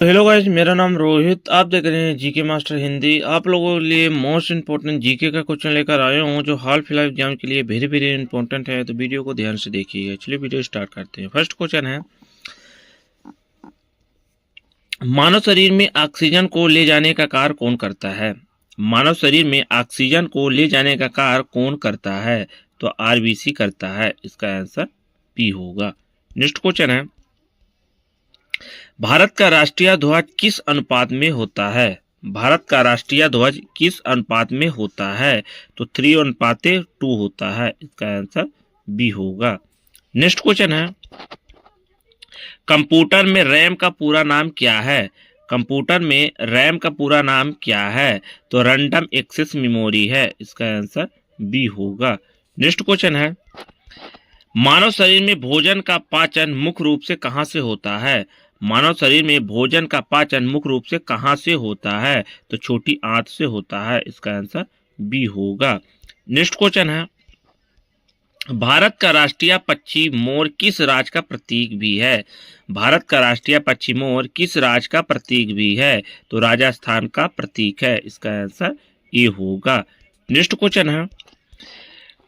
तो hello guys, मेरा नाम रोहित। आप देख रहे हैं जीके मास्टर हिंदी। आप लोगों के लिए मोस्ट इंपॉर्टेंट जीके का क्वेश्चन लेकर आया हूं जो हाल फिलहाल एग्जाम के लिए वेरी वेरी इंपॉर्टेंट है। तो वीडियो को ध्यान से देखिएगा। चलिए वीडियो स्टार्ट करते हैं। फर्स्ट क्वेश्चन है, मानव शरीर में ऑक्सीजन को ले जाने का कार्य कौन करता है? मानव शरीर में ऑक्सीजन को ले जाने का कार्य कौन करता है? तो आरबीसी करता है। इसका आंसर बी होगा। नेक्स्ट क्वेश्चन है, भारत का राष्ट्रीय ध्वज किस अनुपात में होता है? भारत का राष्ट्रीय ध्वज किस अनुपात में होता है? तो 3:2 होता है। इसका आंसर बी होगा। नेक्स्ट क्वेश्चन है, कंप्यूटर में रैम का पूरा नाम क्या है? कंप्यूटर में रैम का पूरा नाम क्या है? तो रैंडम एक्सेस मेमोरी है। इसका आंसर बी होगा। नेक्स्ट क्वेश्चन है, मानव शरीर में भोजन का पाचन मुख्य रूप से कहां से होता है? मानव शरीर में भोजन का पाचन मुख्य रूप से कहां से होता है? तो छोटी आंत से होता है। इसका आंसर बी होगा। नेक्स्ट क्वेश्चन है, भारत का राष्ट्रीय पक्षी मोर किस राज्य का प्रतीक भी है? भारत का राष्ट्रीय पक्षी मोर किस राज्य का प्रतीक भी है? तो राजस्थान का प्रतीक है। इसका आंसर ए होगा। नेक्स्ट क्वेश्चन है,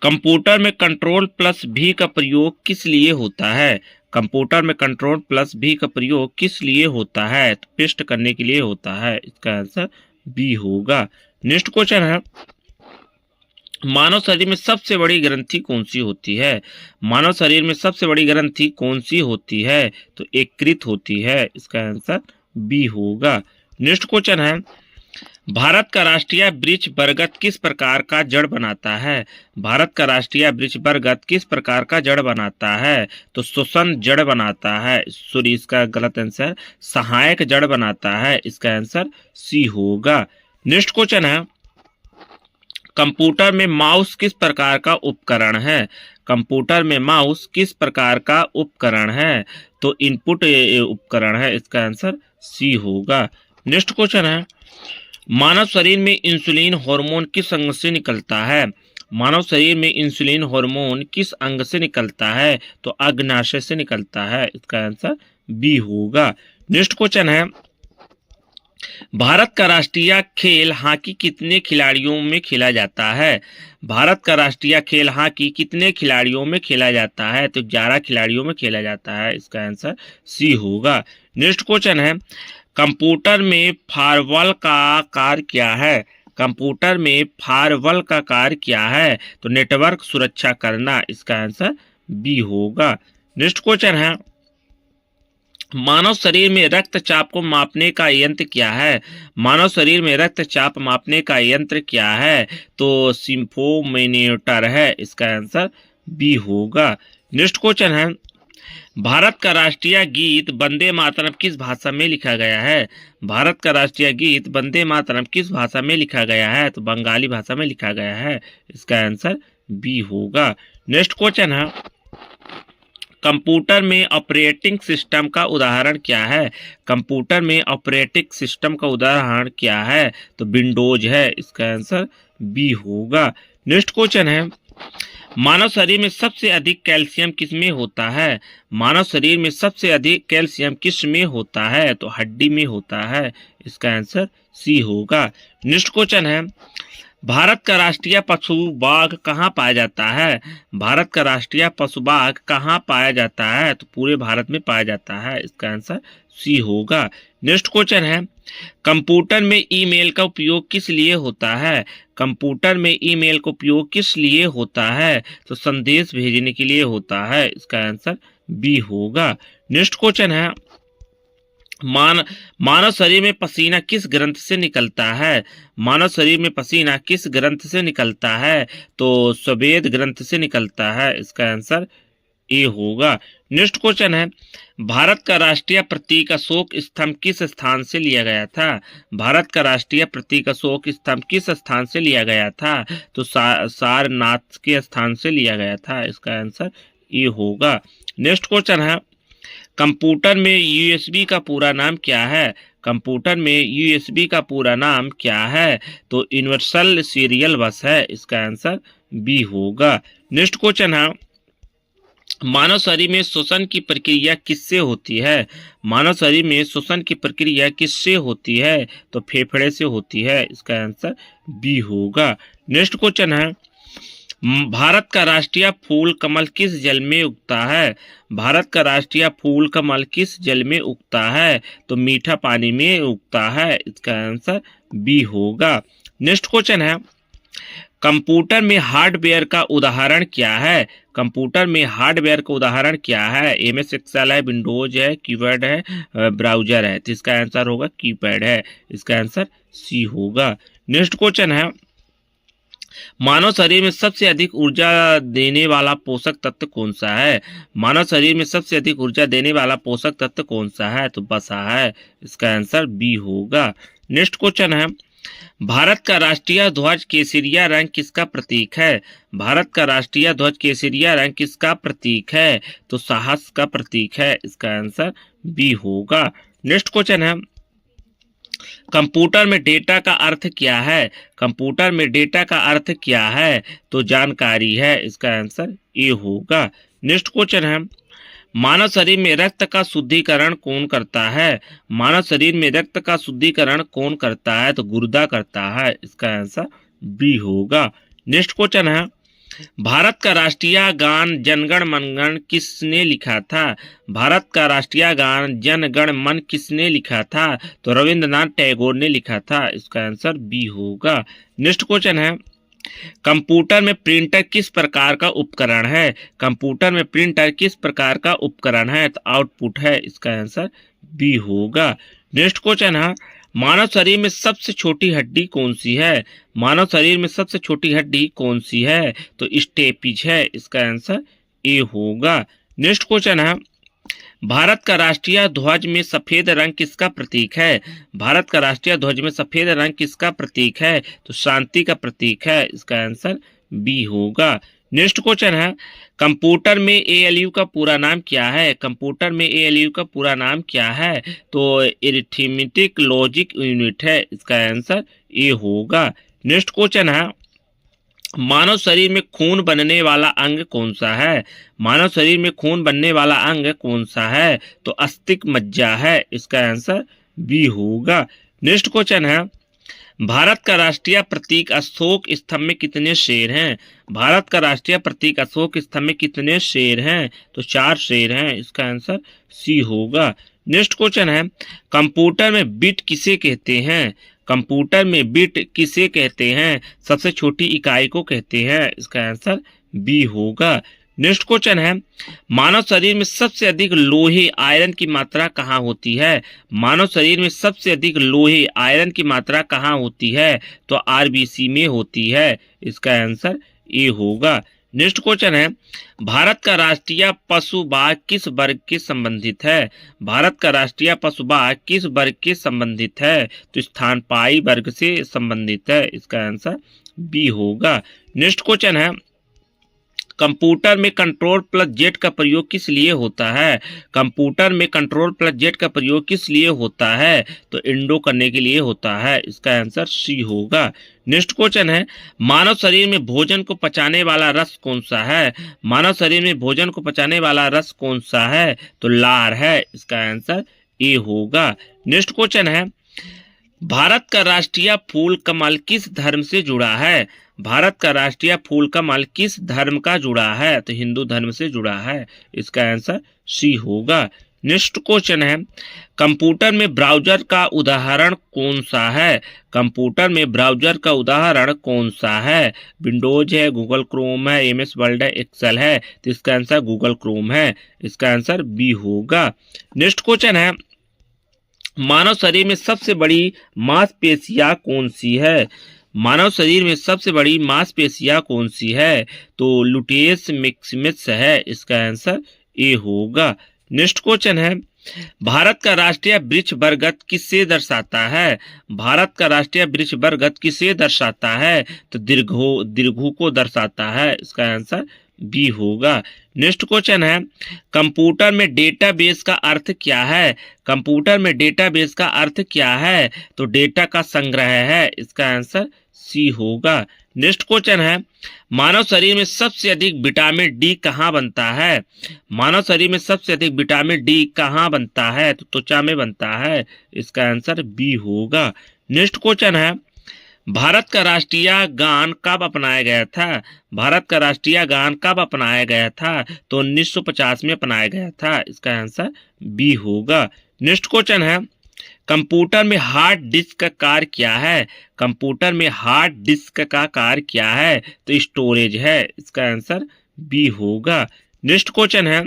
कंप्यूटर में कंट्रोल प्लस भी का प्रयोग किस लिए होता है? कंप्यूटर में कंट्रोल प्लस भी का प्रयोग किस लिए होता है? तो पेस्ट करने के लिए होता है। इसका आंसर बी होगा। नेक्स्ट क्वेश्चन है, मानव शरीर में सबसे बड़ी ग्रंथि कौन सी होती है? मानव शरीर में सबसे बड़ी ग्रंथि कौन सी होती है? तो यकृत होती है। इसका आंसर बी होगा। नेक्स्ट क्वेश्चन है, भारत का राष्ट्रीय वृक्ष बरगद किस प्रकार का जड़ बनाता है? भारत का राष्ट्रीय वृक्ष बरगद किस प्रकार का जड़ बनाता है? तो श्वसन जड़ बनाता है। सॉरी, इसका गलत आंसर सहायक जड़ बनाता है। इसका आंसर सी होगा। नेक्स्ट क्वेश्चन है, कंप्यूटर में माउस किस प्रकार का उपकरण है? कंप्यूटर में माउस किस प्रकार का उपकरण है? तो इनपुट उपकरण है। इसका आंसर सी होगा। नेक्स्ट क्वेश्चन है, मानव शरीर में इंसुलिन हार्मोन किस अंग से निकलता है? मानव शरीर में इंसुलिन हार्मोन किस अंग से निकलता है? तो अग्नाशय से निकलता है। इसका आंसर बी होगा। नेक्स्ट क्वेश्चन है, भारत का राष्ट्रीय खेल हॉकी कितने खिलाड़ियों में खेला जाता है? भारत का राष्ट्रीय खेल हॉकी कितने खिलाड़ियों में खेला जाता है? तो 11 खिलाड़ियों में खेला जाता है। इसका आंसर सी होगा। नेक्स्ट क्वेश्चन है, कंप्यूटर में फायरवॉल का कार्य क्या है? कंप्यूटर में फायरवॉल का कार्य क्या है? तो नेटवर्क सुरक्षा करना। इसका आंसर बी होगा। नेक्स्ट क्वेश्चन है, मानव शरीर में रक्तचाप को मापने का यंत्र क्या है? मानव शरीर में रक्तचाप मापने का यंत्र क्या है? तो सिम्फोमीटर है। इसका आंसर बी होगा। नेक्स्ट क्वेश्चन है, भारत का राष्ट्रीय गीत वंदे मातरम किस भाषा में लिखा गया है? भारत का राष्ट्रीय गीत वंदे मातरम किस भाषा में लिखा गया है? तो बंगाली भाषा में लिखा गया है। इसका आंसर बी होगा। नेक्स्ट क्वेश्चन है, कंप्यूटर में ऑपरेटिंग सिस्टम का उदाहरण क्या है? कंप्यूटर में ऑपरेटिंग सिस्टम का उदाहरण क्या है? तो विंडोज है। इसका आंसर बी होगा। नेक्स्ट क्वेश्चन है, मानव शरीर में सबसे अधिक कैल्शियम किस में होता है? मानव शरीर में सबसे अधिक कैल्शियम किस में होता है? तो हड्डी में होता है। इसका आंसर सी होगा। नेक्स्ट क्वेश्चन है, भारत का राष्ट्रीय पशु बाघ कहाँ पाया जाता है? भारत का राष्ट्रीय पशु बाघ कहाँ पाया जाता है? तो पूरे भारत में पाया जाता है। इसका आंसर सी होगा। नेक्स्ट क्वेश्चन है, कंप्यूटर में ईमेल का उपयोग किस लिए होता है? कंप्यूटर में ईमेल का उपयोग किस लिए होता है? तो संदेश भेजने के लिए होता है। इसका आंसर बी होगा। नेक्स्ट क्वेश्चन है, मानव शरीर में पसीना किस ग्रंथ से निकलता है? मानव शरीर में पसीना किस ग्रंथ से निकलता है? तो स्वेद ग्रंथ से निकलता है। इसका आंसर ए होगा। नेक्स्ट क्वेश्चन है, भारत का राष्ट्रीय प्रतीक अशोक स्तंभ किस स्थान से लिया गया था? भारत का राष्ट्रीय प्रतीक अशोक स्तंभ किस स्थान से लिया गया था? तो सारनाथ के स्थान से लिया गया था। इसका आंसर ए होगा। नेक्स्ट क्वेश्चन है, कंप्यूटर में यूएसबी का पूरा नाम क्या है? कंप्यूटर में यूएसबी का पूरा नाम क्या है? तो यूनिवर्सल सीरियल बस है। इसका आंसर बी होगा। नेक्स्ट क्वेश्चन है, मानव शरीर में श्वसन की प्रक्रिया किससे होती है? मानव शरीर में श्वसन की प्रक्रिया किससे होती है? तो फेफड़े से होती है। इसका आंसर बी होगा। नेक्स्ट क्वेश्चन है, भारत का राष्ट्रीय फूल कमल किस जल में उगता है? भारत का राष्ट्रीय फूल कमल किस जल में उगता है? तो मीठा पानी में उगता है। इसका आंसर बी होगा। नेक्स्ट क्वेश्चन है, कंप्यूटर में हार्डवेयर का उदाहरण क्या है? कंप्यूटर में हार्डवेयर का उदाहरण क्या है? एमएस एक्सेल है, विंडोज है, कीपैड है, ब्राउजर है। तो इसका आंसर होगा कीपैड है। इसका आंसर सी होगा। नेक्स्ट क्वेश्चन है, मानव शरीर में सबसे अधिक ऊर्जा देने वाला पोषक तत्व कौन सा है? मानव शरीर में सबसे अधिक ऊर्जा देने वाला पोषक तत्व कौन सा है? तो वसा है। इसका आंसर बी होगा। नेक्स्ट क्वेश्चन है, भारत का राष्ट्रीय ध्वज केसरिया रंग किसका प्रतीक है? भारत का राष्ट्रीय ध्वज केसरिया रंग किसका प्रतीक है? तो साहस का प्रतीक है। इसका आंसर बी होगा। नेक्स्ट क्वेश्चन है, कंप्यूटर में डेटा का अर्थ क्या है? कंप्यूटर में डेटा का अर्थ क्या है? तो जानकारी है। इसका आंसर ए होगा। नेक्स्ट क्वेश्चन है, मानव शरीर में रक्त का शुद्धिकरण कौन करता है? मानव शरीर में रक्त का शुद्धिकरण कौन करता है? तो गुर्दा करता है। इसका आंसर बी होगा। नेक्स्ट क्वेश्चन है, भारत का राष्ट्रीय गान जनगण मनगण किसने लिखा था? भारत का राष्ट्रीय गान जनगण मन किसने लिखा था? तो रविंद्रनाथ टैगोर ने लिखा था। इसका आंसर बी होगा। नेक्स्ट क्वेश्चन है, कंप्यूटर में प्रिंटर किस प्रकार का उपकरण है? कंप्यूटर में प्रिंटर किस प्रकार का उपकरण है? तो आउटपुट है। इसका आंसर बी होगा। नेक्स्ट क्वेश्चन है, मानव शरीर में सबसे छोटी हड्डी कौन सी है? मानव शरीर में सबसे छोटी हड्डी कौन सी है? तो स्टेपिज है। इसका आंसर ए होगा। नेक्स्ट क्वेश्चन है, भारत का राष्ट्रीय ध्वज में सफेद रंग किसका प्रतीक है? भारत का राष्ट्रीय ध्वज में सफेद रंग किसका प्रतीक है? तो शांति का प्रतीक है। इसका आंसर बी होगा। नेक्स्ट क्वेश्चन है, कंप्यूटर में एएलयू का पूरा नाम क्या है? कंप्यूटर में एएलयू का पूरा नाम क्या है? तो एरिथमेटिक लॉजिक यूनिट है। इसका आंसर ए होगा। नेक्स्ट क्वेश्चन है, मानव शरीर में खून बनने वाला अंग कौन सा है? मानव शरीर में खून बनने वाला अंग कौन सा है? तो अस्थिक मज्जा है। इसका आंसर बी होगा। नेक्स्ट क्वेश्चन है, भारत का राष्ट्रीय प्रतीक अशोक स्तंभ में कितने शेर हैं? भारत का राष्ट्रीय प्रतीक अशोक स्तंभ में कितने शेर हैं? तो 4 शेर हैं। इसका आंसर सी होगा। नेक्स्ट क्वेश्चन है, कंप्यूटर में बिट किसे कहते हैं? कंप्यूटर में बिट किसे कहते हैं? सबसे छोटी इकाई को कहते हैं। इसका आंसर बी होगा। नेक्स्ट क्वेश्चन है, मानव शरीर में सबसे अधिक लोहे आयरन की मात्रा कहाँ होती है? मानव शरीर में सबसे अधिक लोहे आयरन की मात्रा कहाँ होती है? तो आरबीसी में होती है। इसका आंसर ए होगा। नेक्स्ट क्वेश्चन है, भारत का राष्ट्रीय पशु बाघ किस वर्ग के संबंधित है? भारत का राष्ट्रीय पशु बाघ किस वर्ग के संबंधित है? तो स्तनपायी वर्ग से संबंधित है। इसका आंसर बी होगा। नेक्स्ट क्वेश्चन है, कंप्यूटर में कंट्रोल प्लस जेड का प्रयोग किस लिए होता है? कंप्यूटर में कंट्रोल प्लस जेड का प्रयोग किस लिए होता है? तो इंडो करने के लिए होता है। इसका आंसर सी होगा। नेक्स्ट क्वेश्चन है, मानव शरीर में भोजन को पचाने वाला रस कौन सा है? मानव शरीर में भोजन को पचाने वाला रस कौन सा है? तो लार है। इसका आंसर ए होगा। नेक्स्ट क्वेश्चन है, भारत का राष्ट्रीय फूल कमल किस धर्म से जुड़ा है? भारत का राष्ट्रीय फूल कमल किस धर्म का जुड़ा है? तो हिंदू धर्म से जुड़ा है। इसका आंसर सी होगा। नेक्स्ट क्वेश्चन है, कंप्यूटर में ब्राउजर का उदाहरण कौन सा है? कंप्यूटर में ब्राउजर का उदाहरण कौन सा है? विंडोज है, गूगल क्रोम है, एमएस वर्ड है, एक्सेल है। तो इसका आंसर गूगल क्रोम है। इसका आंसर बी होगा। नेक्स्ट क्वेश्चन है, मानव शरीर में सबसे बड़ी मांसपेशियां कौन सी है? मानव शरीर में सबसे बड़ी मांसपेशियां कौन सी है? तो लुटेयस मैक्सिमस है। इसका आंसर ए होगा। नेक्स्ट क्वेश्चन है, भारत का राष्ट्रीय वृक्ष बरगद किससे दर्शाता है? भारत का राष्ट्रीय वृक्ष बरगद किससे दर्शाता है? तो दीर्घो को दर्शाता है। इसका आंसर बी होगा। नेक्स्ट क्वेश्चन है, कंप्यूटर में डेटाबेस का अर्थ क्या है? कंप्यूटर में डेटाबेस का अर्थ क्या है? तो डेटा का संग्रह है। इसका आंसर सी होगा। नेक्स्ट क्वेश्चन है, मानव शरीर में सबसे अधिक विटामिन डी कहाँ बनता है? मानव शरीर में सबसे अधिक विटामिन डी कहाँ बनता है? तो त्वचा में बनता है। इसका आंसर बी होगा। नेक्स्ट क्वेश्चन है, भारत का राष्ट्रीय गान कब अपनाया गया था? भारत का राष्ट्रीय गान कब अपनाया गया था? तो 1950 में अपनाया गया था। इसका आंसर बी होगा। नेक्स्ट क्वेश्चन है, कंप्यूटर में हार्ड डिस्क का कार्य क्या है? कंप्यूटर में हार्ड डिस्क का कार्य क्या है? तो स्टोरेज है। इसका आंसर बी होगा। नेक्स्ट क्वेश्चन है,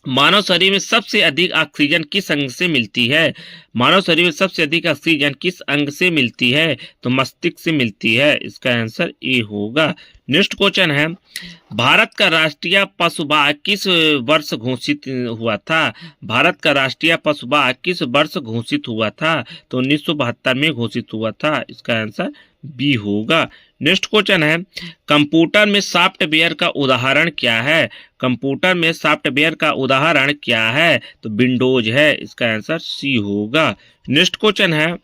मानव शरीर में सबसे अधिक ऑक्सीजन किस अंग से मिलती है? मानव शरीर में सबसे अधिक ऑक्सीजन किस अंग से मिलती है? तो मस्तिष्क से मिलती है। इसका आंसर ए होगा। नेक्स्ट क्वेश्चन है, भारत का राष्ट्रीय पशु बाघ किस वर्ष घोषित हुआ था? भारत का राष्ट्रीय पशु बाघ किस वर्ष घोषित हुआ था? तो 1972 में घोषित हुआ था। इसका आंसर बी होगा। नेक्स्ट क्वेश्चन है, कंप्यूटर में सॉफ्टवेयर का उदाहरण क्या है? कंप्यूटर में सॉफ्टवेयर का उदाहरण क्या है? तो विंडोज है। इसका आंसर सी होगा। नेक्स्ट क्वेश्चन है,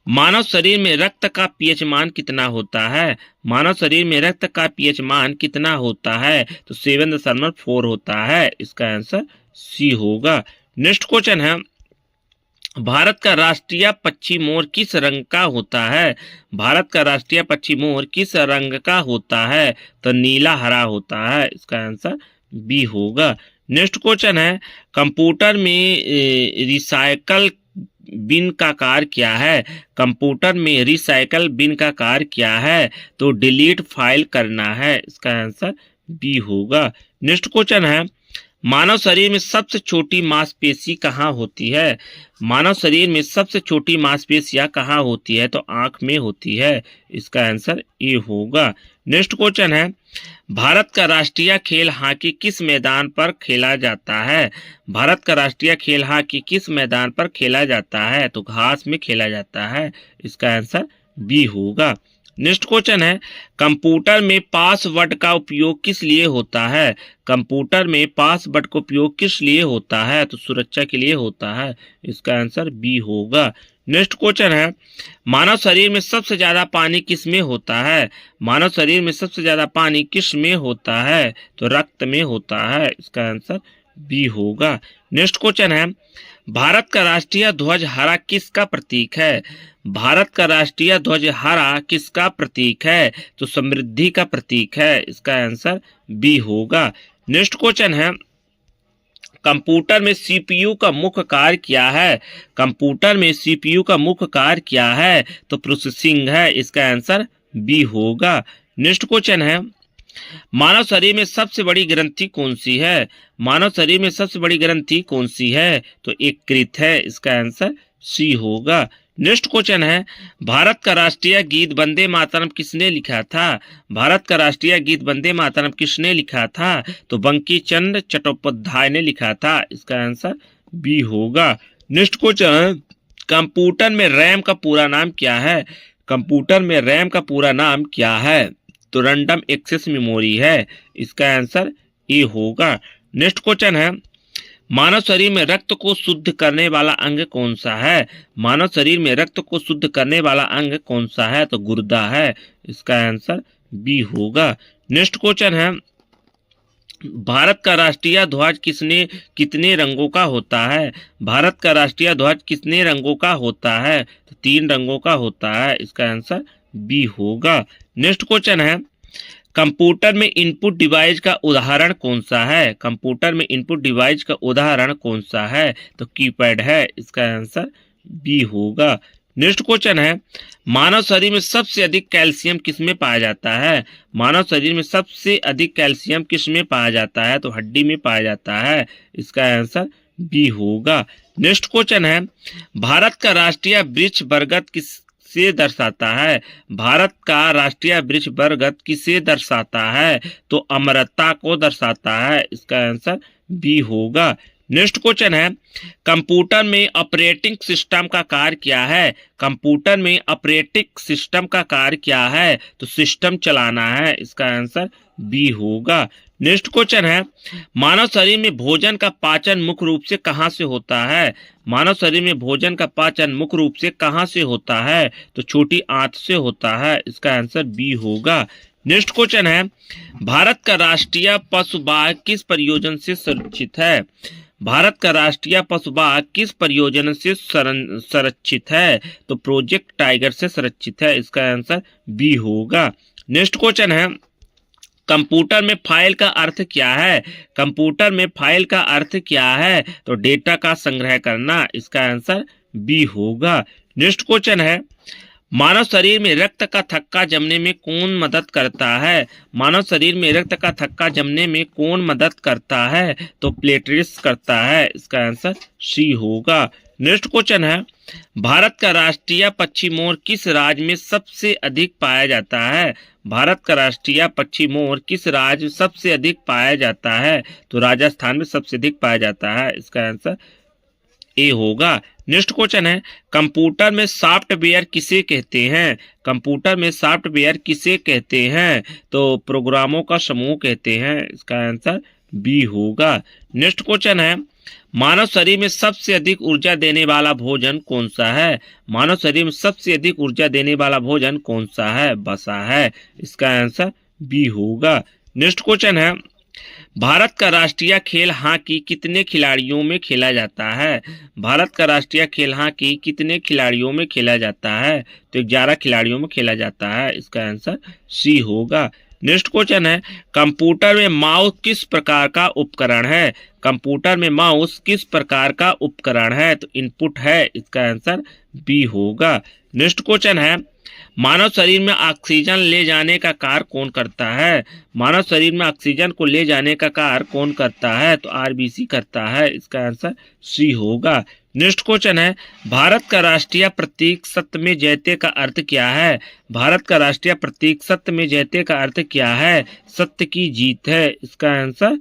मानव शरीर में रक्त का पीएच मान कितना होता है? मानव शरीर में रक्त का पीएच मान कितना होता है? तो 7.4 होता है। इसका आंसर सी होगा। नेक्स्ट क्वेश्चन है, भारत का राष्ट्रीय पक्षी मोर किस रंग का होता है? भारत का राष्ट्रीय पक्षी मोर किस रंग का होता है? तो नीला हरा होता है। इसका आंसर बी होगा। नेक्स्ट क्वेश्चन है, कंप्यूटर में रिसाइकल बिन का कार्य क्या है? कंप्यूटर में रिसाइकल बिन का कार्य क्या है? तो डिलीट फाइल करना है। इसका आंसर बी होगा। नेक्स्ट क्वेश्चन है, मानव शरीर में सबसे छोटी मांसपेशी कहाँ होती है? मानव शरीर में सबसे छोटी मांसपेशियां कहाँ होती है? तो आंख में होती है। इसका आंसर ए होगा। नेक्स्ट क्वेश्चन है, भारत का राष्ट्रीय खेल हॉकी किस मैदान पर खेला जाता है? भारत का राष्ट्रीय खेल हॉकी किस मैदान पर खेला जाता है? तो घास में खेला जाता है। इसका आंसर बी होगा। नेक्स्ट क्वेश्चन है, कंप्यूटर में पासवर्ड का उपयोग किस लिए होता है? कंप्यूटर में पासवर्ड का उपयोग किस लिए होता है? तो सुरक्षा के लिए होता है। इसका आंसर बी होगा। नेक्स्ट क्वेश्चन है, मानव शरीर में सबसे ज्यादा पानी किस में होता है? मानव शरीर में सबसे ज्यादा पानी किस में होता है? तो रक्त में होता है। इसका आंसर बी होगा। नेक्स्ट क्वेश्चन है, भारत का राष्ट्रीय ध्वज हरा किसका प्रतीक है? भारत का राष्ट्रीय ध्वज हरा किसका प्रतीक है? तो समृद्धि का प्रतीक है। इसका आंसर बी होगा। नेक्स्ट क्वेश्चन है, कंप्यूटर में सीपीयू का मुख्य कार्य क्या है? कंप्यूटर में सीपीयू का मुख्य कार्य क्या है? तो प्रोसेसिंग है। इसका आंसर बी होगा। नेक्स्ट क्वेश्चन है, मानव शरीर में सबसे बड़ी ग्रंथि कौन सी है? मानव शरीर में सबसे बड़ी ग्रंथि कौन सी है? तो यकृत है। इसका आंसर सी होगा। नेक्स्ट क्वेश्चन है, भारत का राष्ट्रीय गीत वंदे मातरम किसने लिखा था? भारत का राष्ट्रीय गीत वंदे मातरम किसने लिखा था? तो बंकिम चंद्र चट्टोपाध्याय ने लिखा था। इसका आंसर बी होगा। नेक्स्ट क्वेश्चन है, कंप्यूटर में रैम का पूरा नाम क्या है? कंप्यूटर में रैम का पूरा नाम क्या है? तो रैंडम एक्सेस मेमोरी है। इसका आंसर ए होगा। नेक्स्ट क्वेश्चन है, मानव शरीर में रक्त को शुद्ध करने वाला अंग कौन सा है? मानव शरीर में रक्त को शुद्ध करने वाला अंग कौन सा है? तो गुर्दा है। इसका आंसर बी होगा। नेक्स्ट क्वेश्चन है, भारत का राष्ट्रीय ध्वज कितने रंगों का होता है? भारत का राष्ट्रीय ध्वज कितने रंगों का होता है? तो 3 रंगों का होता है। इसका आंसर बी होगा। नेक्स्ट क्वेश्चन है, कंप्यूटर में इनपुट डिवाइस का उदाहरण कौन सा है? कंप्यूटर में इनपुट डिवाइस का उदाहरण कौन सा है? तो कीपैड है। इसका आंसर बी होगा। नेक्स्ट क्वेश्चन है, मानव शरीर में सबसे अधिक कैल्शियम किसमें पाया जाता है? मानव शरीर में सबसे अधिक कैल्शियम किसमें पाया जाता है? तो हड्डी में पाया जाता है। इसका आंसर बी होगा। नेक्स्ट क्वेश्चन है, भारत का राष्ट्रीय वृक्ष बरगद किसे दर्शाता है? भारत का राष्ट्रीय वृक्ष बरगद किसे दर्शाता है? तो अमरता को दर्शाता है। इसका आंसर बी होगा। नेक्स्ट क्वेश्चन है, कंप्यूटर में ऑपरेटिंग सिस्टम का कार्य क्या है? कंप्यूटर में ऑपरेटिंग सिस्टम का कार्य क्या है? तो सिस्टम चलाना है। इसका आंसर बी होगा। नेक्स्ट क्वेश्चन है, मानव शरीर में भोजन का पाचन मुख्य रूप से कहाँ से होता है? मानव शरीर में भोजन का पाचन मुख्य रूप से कहाँ से होता है? तो छोटी आंत से होता है। इसका आंसर बी होगा। नेक्स्ट क्वेश्चन है, भारत का राष्ट्रीय पशु बाघ किस परियोजना से संरक्षित है? भारत का राष्ट्रीय पशु बाघ किस परियोजना से संरक्षित है? तो प्रोजेक्ट टाइगर से संरक्षित है। इसका आंसर बी होगा। नेक्स्ट क्वेश्चन है, कंप्यूटर में फाइल का अर्थ क्या है? कंप्यूटर में फाइल का अर्थ क्या है? तो डेटा का संग्रह करना। इसका आंसर बी होगा। नेक्स्ट क्वेश्चन है, मानव शरीर में रक्त का थक्का जमने में कौन मदद करता है? मानव शरीर में रक्त का थक्का जमने में कौन मदद करता है? तो प्लेटलेट्स करता है। इसका आंसर सी होगा। नेक्स्ट क्वेश्चन है, भारत का राष्ट्रीय पक्षी मोर किस राज्य में सबसे अधिक पाया जाता है? भारत का राष्ट्रीय पक्षी मोर किस राज्य में सबसे अधिक पाया जाता है? तो राजस्थान में सबसे अधिक पाया जाता है। इसका आंसर ए होगा। नेक्स्ट क्वेश्चन है, कंप्यूटर में सॉफ्टवेयर किसे कहते हैं? कंप्यूटर में सॉफ्टवेयर किसे कहते हैं? तो प्रोग्रामों का समूह कहते हैं। इसका आंसर बी होगा। नेक्स्ट क्वेश्चन है, मानव शरीर में सबसे अधिक ऊर्जा देने वाला भोजन कौन सा है? मानव शरीर में सबसे अधिक ऊर्जा देने वाला भोजन कौन सा है? वसा है। इसका आंसर बी होगा। नेक्स्ट क्वेश्चन है, भारत का राष्ट्रीय खेल हॉकी कितने खिलाड़ियों में खेला जाता है? भारत का राष्ट्रीय खेल हॉकी कितने खिलाड़ियों में खेला जाता है? तो 11 खिलाड़ियों में खेला जाता है। इसका आंसर सी होगा। नेक्स्ट क्वेश्चन है, कंप्यूटर में माउस किस प्रकार का उपकरण है? कंप्यूटर में माउस किस प्रकार का उपकरण है? तो इनपुट है। इसका आंसर बी होगा। नेक्स्ट क्वेश्चन है, मानव शरीर में ऑक्सीजन ले जाने का कार्य कौन करता है? मानव शरीर में ऑक्सीजन को ले जाने का कार्य कौन करता है? तो आरबीसी करता है। इसका आंसर सी होगा। नेक्स्ट क्वेश्चन है, भारत का राष्ट्रीय प्रतीक सत्य में जयते का अर्थ क्या है? भारत का राष्ट्रीय प्रतीक सत्य में जयते का अर्थ क्या है? सत्य की जीत है। इसका आंसर